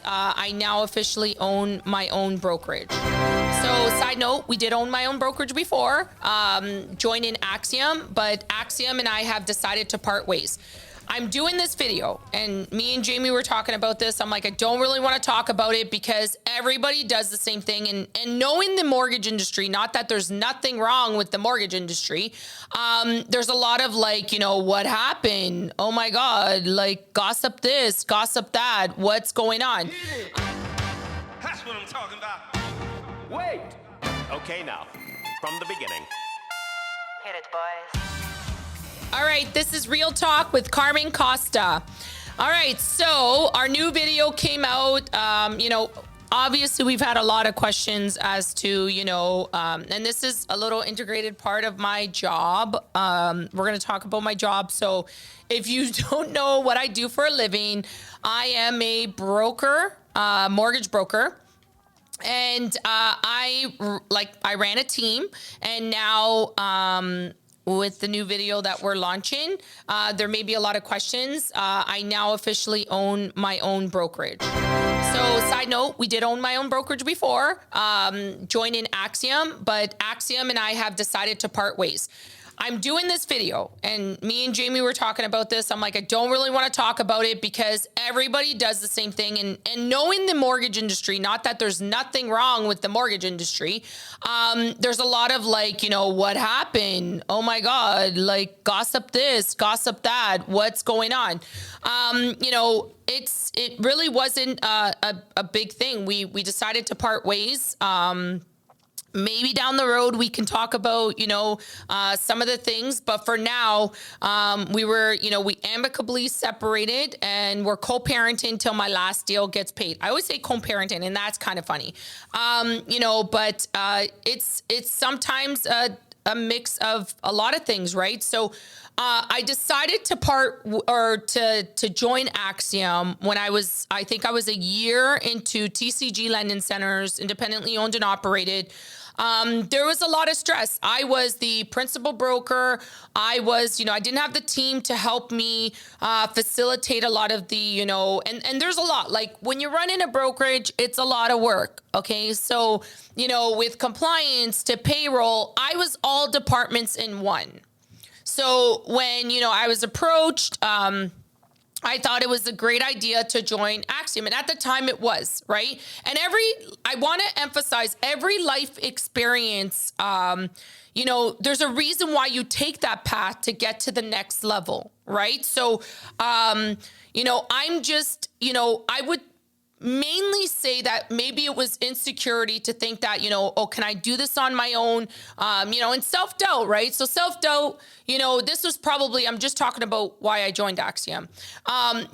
I now officially own my own brokerage. So side note, we did own my own brokerage before, joining Axiom, but Axiom and I have decided to part ways. I'm doing this video, and me and Jamie were talking about this. I'm like, I don't really want to talk about it because everybody does the same thing. And knowing the mortgage industry, not that there's nothing wrong with the mortgage industry, there's a lot of like, you know, what happened? Oh my God, like gossip this, gossip that, what's going on? That's what I'm talking about. Wait! Okay, now, from the beginning. Hit it, boys. All right, this is Real Talk with Carmen Costa. All right, so our new video came out. You know, obviously we've had a lot of questions as to, you know, and this is a little integrated part of my job. We're going to talk about my job. So if you don't know what I do for a living, I am a broker, mortgage broker. And I ran a team, and now with the new video that we're launching, there may be a lot of questions. I now officially own my own brokerage. So side note, we did own my own brokerage before, joining Axiom, but Axiom and I have decided to part ways. I'm doing this video, and me and Jamie were talking about this. I'm like, I don't really want to talk about it because everybody does the same thing. And knowing the mortgage industry, not that there's nothing wrong with the mortgage industry, there's a lot of like, you know, what happened? Oh my God, like gossip this, gossip that, what's going on? You know, it really wasn't a big thing. We decided to part ways. Maybe down the road we can talk about, you know, some of the things. But for now, we amicably separated, and we're co-parenting till my last deal gets paid. I always say co-parenting, and that's kind of funny, you know. But it's sometimes a mix of a lot of things, right? So I decided to join Axiom when I think I was a year into TCG Lending Centres, independently owned and operated. There was a lot of stress. I was the principal broker. I didn't have the team to help me facilitate a lot of the, you know, and there's a lot. Like when you're running a brokerage, it's a lot of work. Okay. So, you know, with compliance to payroll, I was all departments in one. So when, you know, I was approached, I thought it was a great idea to join Axiom. And at the time it was, right? And I want to emphasize every life experience, you know, there's a reason why you take that path to get to the next level, right? So, you know, I would mainly say that maybe it was insecurity to think that, you know, oh, can I do this on my own? You know, and self-doubt, right? So self-doubt, you know, this was probably, I'm just talking about why I joined Axiom.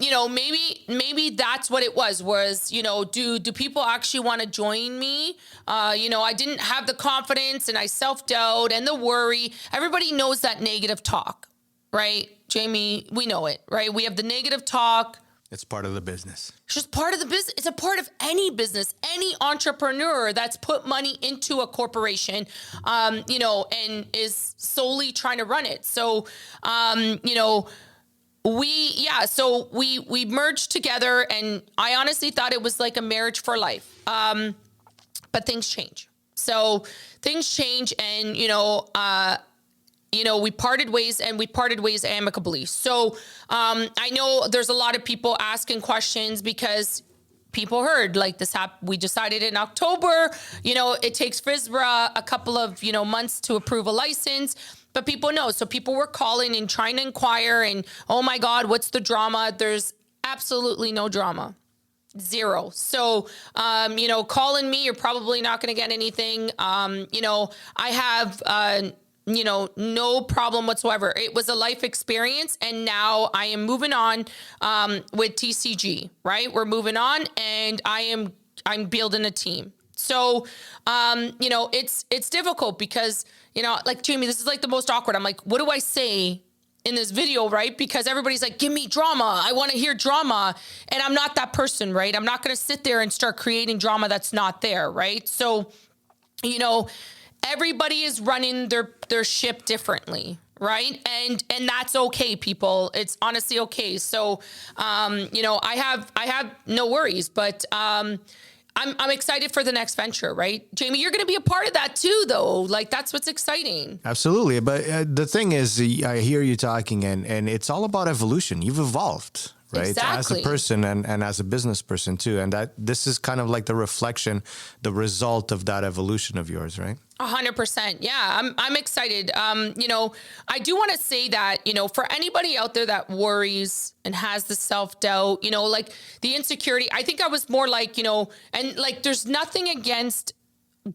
You know, maybe that's what it was, you know, do people actually want to join me? You know, I didn't have the confidence, and I self-doubt and the worry. Everybody knows that negative talk, right? Jamie, we know it, right? We have the negative talk. It's part of the business. It's just part of the business. It's a part of any business, any entrepreneur that's put money into a corporation, you know, and is solely trying to run it. So, you know, we merged together, and I honestly thought it was like a marriage for life. But things change. So things change, and, you know, we parted ways, and we parted ways amicably. So I know there's a lot of people asking questions because people heard like this we decided in October, you know, it takes FSBA a couple of, you know, months to approve a license, but people know. So people were calling and trying to inquire, and oh my God, what's the drama? There's absolutely no drama. Zero. So, you know, calling me, you're probably not going to get anything. You know, I have, you know, no problem whatsoever. It was a life experience, and now I am moving on with TCG, right? We're moving on, and I'm building a team. So, you know, it's difficult because, you know, like Jamie, this is like the most awkward. I'm like, what do I say in this video, right? Because everybody's like, give me drama. I want to hear drama. And I'm not that person, right? I'm not going to sit there and start creating drama that's not there, right? So, you know, everybody is running their ship differently, right? And that's okay, people. It's honestly okay. So, I have no worries, but I'm excited for the next venture, right? Jamie, you're going to be a part of that too, though. Like, that's what's exciting. Absolutely. But the thing is, I hear you talking, and it's all about evolution. You've evolved, right? Exactly. As a person and as a business person too. And that this is kind of like the reflection, the result of that evolution of yours, right? 100%. Yeah, I'm excited. I do want to say that, for anybody out there that worries and has the self-doubt, like the insecurity, I think I was more like, and like, there's nothing against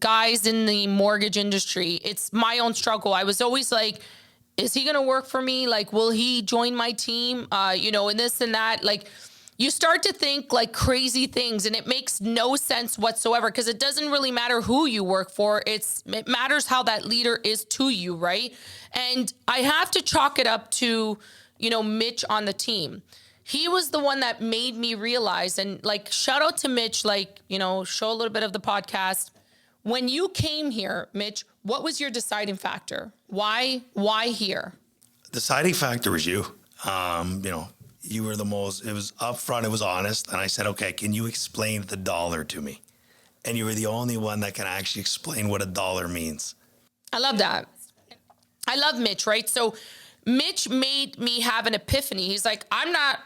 guys in the mortgage industry. It's my own struggle. I was always like, is he going to work for me? Like, will he join my team? And this and that, like, you start to think like crazy things, and it makes no sense whatsoever, because it doesn't really matter who you work for. It matters how that leader is to you, right? And I have to chalk it up to, Mitch on the team. He was the one that made me realize, and like, shout out to Mitch, like, show a little bit of the podcast. When you came here, Mitch, what was your deciding factor? Why here? Deciding factor was you. You were the most, it was upfront, it was honest. And I said, okay, can you explain the dollar to me? And you were the only one that can actually explain what a dollar means. I love that. I love Mitch, right? So Mitch made me have an epiphany. He's like, I'm not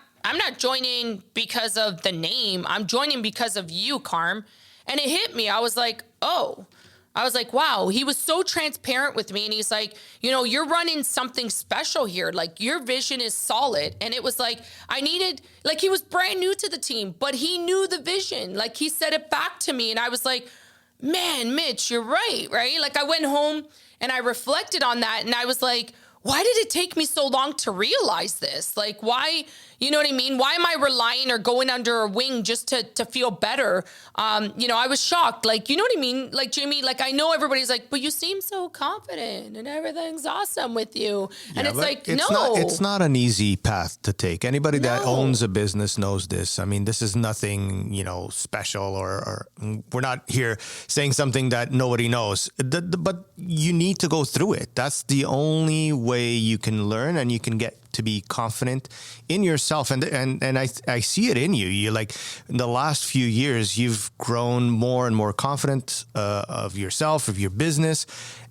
joining because of the name. I'm joining because of you, Carm. And it hit me. I was like, oh. I was like, wow, he was so transparent with me. And he's like, you're running something special here. Like, your vision is solid. And it was like, he was brand new to the team, but he knew the vision. Like, he said it back to me. And I was like, man, Mitch, you're right? Like, I went home and I reflected on that. And I was like, why did it take me so long to realize this? Like, why, you know what I mean? Why am I relying or going under a wing just to feel better? I was shocked. Like, you know what I mean? Like, Jamie, like, I know everybody's like, but you seem so confident and everything's awesome with you. And it's like, no. It's not an easy path to take. Anybody that owns a business knows this. I mean, this is nothing, special, or we're not here saying something that nobody knows. But you need to go through it. That's the only way you can learn, and you can get to be confident in yourself. And I see it in you. You, like, in the last few years, you've grown more and more confident of yourself, of your business.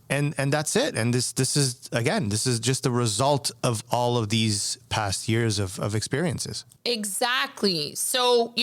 And that's it. And this is just the result of all of these past years of experiences. Exactly. So,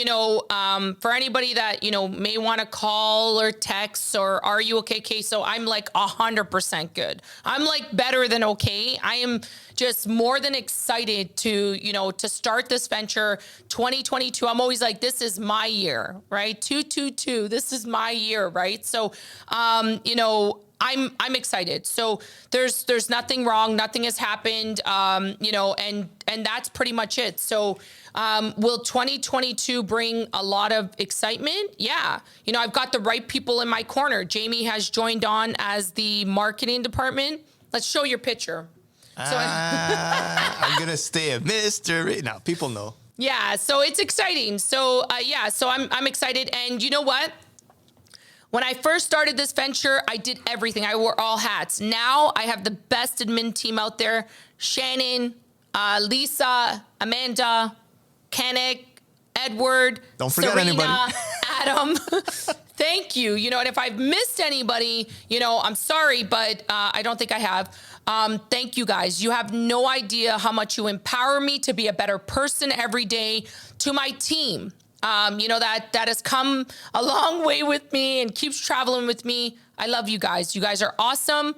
for anybody that, may want to call or text or are you okay? So I'm like 100% good. I'm like better than okay. I am just more than excited to start this venture 2022. I'm always like, this is my year, right? 222. This is my year, right? So, I'm excited. So there's nothing wrong. Nothing has happened. And that's pretty much it. So, will 2022 bring a lot of excitement? Yeah. I've got the right people in my corner. Jamie has joined on as the marketing department. Let's show your picture. So I'm going to stay a mystery. Now, people know. Yeah. So it's exciting. So, so I'm excited. And you know what? When I first started this venture, I did everything. I wore all hats. Now I have the best admin team out there. Shannon, Lisa, Amanda, Kenneth, Edward, don't forget Serena, anybody. Adam. Thank you. And if I've missed anybody, I'm sorry, but I don't think I have. Thank you guys. You have no idea how much you empower me to be a better person every day. To my team, that has come a long way with me and keeps traveling with me. I love you guys. You guys are awesome.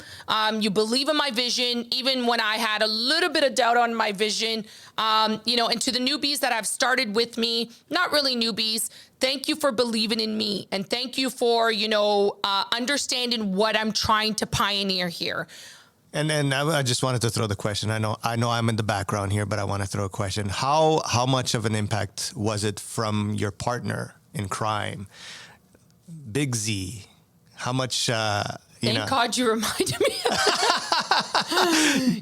You believe in my vision, even when I had a little bit of doubt on my vision. And to the newbies that have started with me, not really newbies, thank you for believing in me. And thank you for, understanding what I'm trying to pioneer here. And I just wanted to throw the question. I know I'm in the background here, but I want to throw a question. How much of an impact was it from your partner in crime, Big Z? How much? Thank God you reminded me.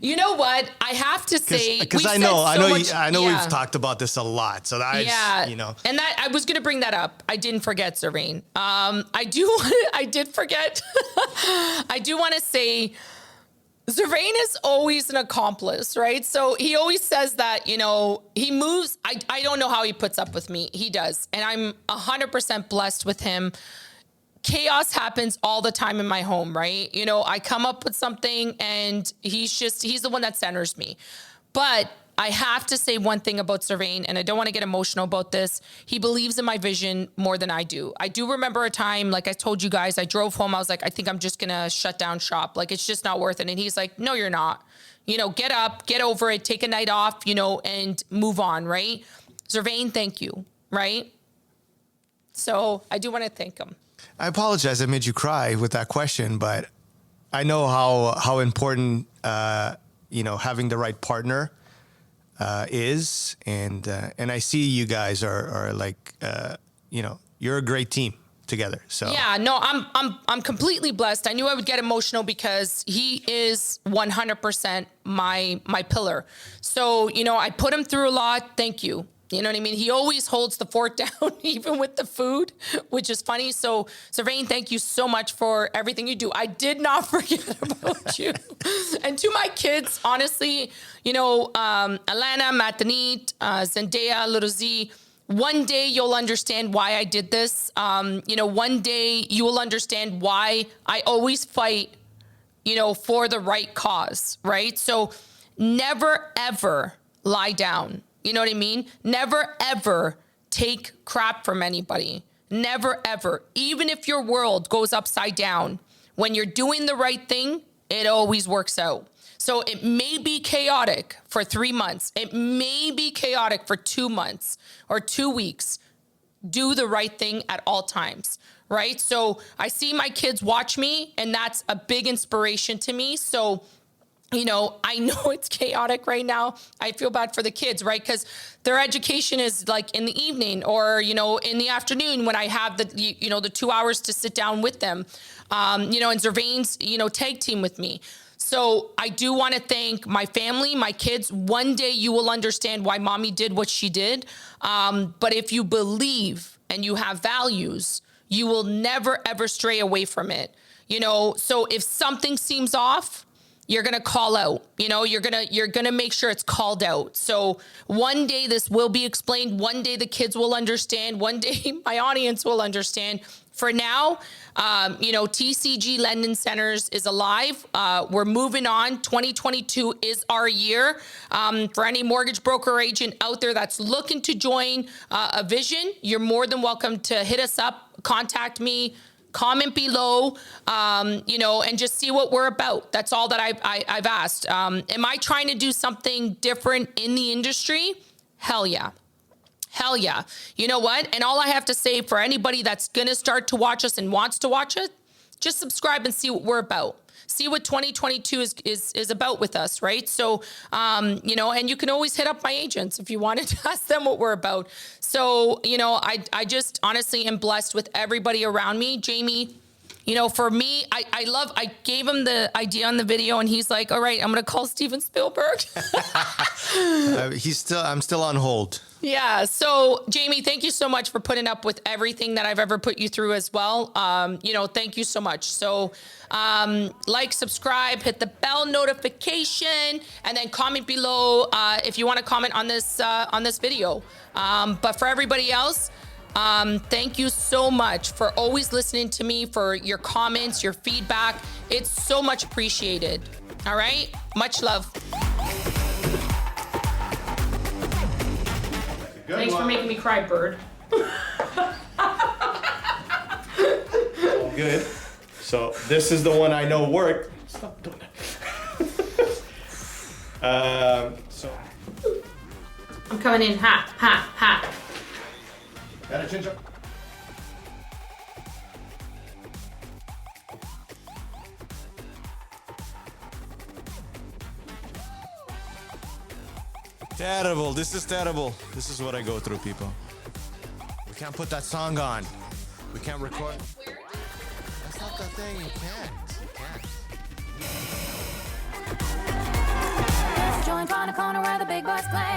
You know what? I have to say, because I know we've talked about this a lot. So and that I was going to bring that up. I didn't forget, Serene. I did forget. I do want to say, Zervain is always an accomplice, right? So he always says that, you know, he moves. I don't know how he puts up with me. He does. And I'm 100% blessed with him. Chaos happens all the time in my home, right? You know, I come up with something and he's the one that centers me. But I have to say one thing about Zervain, and I don't want to get emotional about this. He believes in my vision more than I do. I do remember a time, like I told you guys, I drove home. I was like, I think I'm just going to shut down shop. Like, it's just not worth it. And he's like, no, you're not. You know, get up, get over it, take a night off, you know, and move on, right? Zervain, thank you, right? So I do want to thank him. I apologize. I made you cry with that question, but I know how important, you know, having the right partner is, and I see you guys are like, you know, you're a great team together. So yeah, no, I'm completely blessed. I knew I would get emotional because he is 100% my pillar. So, you know, I put him through a lot. Thank you. You know what I mean? He always holds the fort down, even with the food, which is funny. So, Zervain, thank you so much for everything you do. I did not forget about you. And to my kids, honestly, you know, Alana, Matanit, Zendaya, Little Z, one day you'll understand why I did this. You know, one day you will understand why I always fight, you know, for the right cause, right? So never, ever lie down. You know what I mean? Never, ever take crap from anybody. Never, ever. Even if your world goes upside down, when you're doing the right thing, it always works out. So it may be chaotic for 3 months. It may be chaotic for 2 months or 2 weeks. Do the right thing at all times, right? So I see my kids watch me, and that's a big inspiration to me. So, you know, I know it's chaotic right now. I feel bad for the kids, right? Because their education is like in the evening or, you know, in the afternoon when I have the, you know, the 2 hours to sit down with them, you know, and Zervain's, you know, tag team with me. So I do want to thank my family, my kids. One day you will understand why mommy did what she did. But if you believe and you have values, you will never, ever stray away from it. You know, so if something seems off, you're going to call out, you know, you're going to make sure it's called out. So one day this will be explained. One day the kids will understand. One day my audience will understand. For now, you know, TCG Lending Centres is alive. We're moving on. 2022 is our year. For any mortgage broker agent out there that's looking to join a vision, you're more than welcome to hit us up, contact me, comment below, you know, and just see what we're about. That's all that I've asked. Am I trying to do something different in the industry? Hell yeah. Hell yeah. You know what? And all I have to say for anybody that's going to start to watch us and wants to watch it, just subscribe and see what we're about. See what 2022 is about with us, right? So, you know, and you can always hit up my agents if you wanted to ask them what we're about. So, you know, I just honestly am blessed with everybody around me. Jamie, you know, for me, I gave him the idea on the video and he's like, all right, I'm going to call Steven Spielberg. I'm still on hold. Yeah. So Jamie, thank you so much for putting up with everything that I've ever put you through as well. You know, thank you so much. So, like, subscribe, hit the bell notification, and then comment below, if you want to comment on this video. But for everybody else, thank you so much for always listening to me, for your comments, your feedback. It's so much appreciated. All right. Much love. Thanks for making me cry, bird. All good. So this is the one I know worked. Stop doing that. So I'm coming in hot, hot, hot. gotta change up. Terrible. This is terrible. This is what I go through, people. We can't put that song on. We can't record. That's not the thing. You can't. Joint on the corner where the big boys play.